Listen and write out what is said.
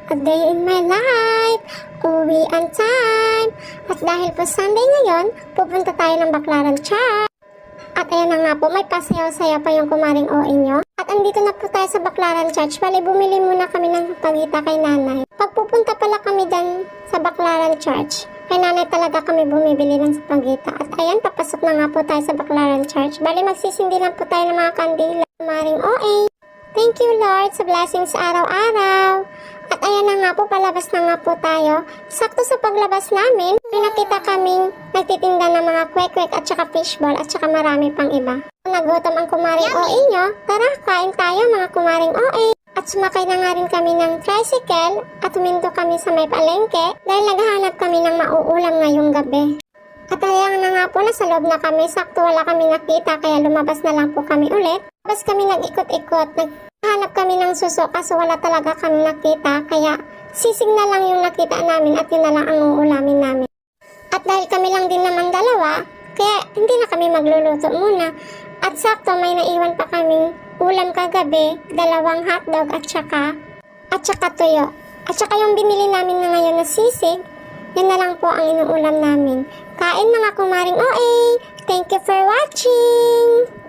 A day in my life, uwian time. At dahil po Sunday ngayon, pupunta tayo ng Baclaran Church. At ayan na nga po, may pasayaw-sayaw pa yung kumaring OA nyo. At andito na po tayo sa Baclaran Church. Bali, bumili muna kami ng pagita kay nanay. Pagpupunta pala kami dyan sa Baclaran Church, kay nanay talaga kami bumibili ng pagita. At ayan, papasok na nga po tayo sa Baclaran Church. Bali, magsisindi lang po tayo ng mga kandila. Kumaring OA. Thank you Lord sa blessings sa araw-araw. At ayan na nga po, palabas na nga po tayo. Sakto sa paglabas namin, may nakita kaming nagtitinda ng mga kwek-kwek at saka fishball at saka marami pang iba. Nagutom ang kumaring OA nyo, tara kain tayo mga kumaring OA. At sumakay na nga rin kami ng tricycle at huminto kami sa may palengke dahil naghahanap kami ng mauulam ngayong gabi. At ayan na nga po, nasa loob na kami, sakto wala kami nakita kaya lumabas na lang po kami ulit. Tapos kami nag-ikot-ikot, naghanap kami ng suso kaso wala talaga kami nakita kaya sisig na lang yung nakita namin at yun na lang ang uulamin namin. At dahil kami lang din naman dalawa, kaya hindi na kami magluluto muna. At sakto may naiwan pa kaming ulam kagabi, 2 hotdog at saka tuyo. At saka yung binili namin na ngayon na sisig, yan na lang po ang inuulam namin. Kain mga kumaring OA! Thank you for watching!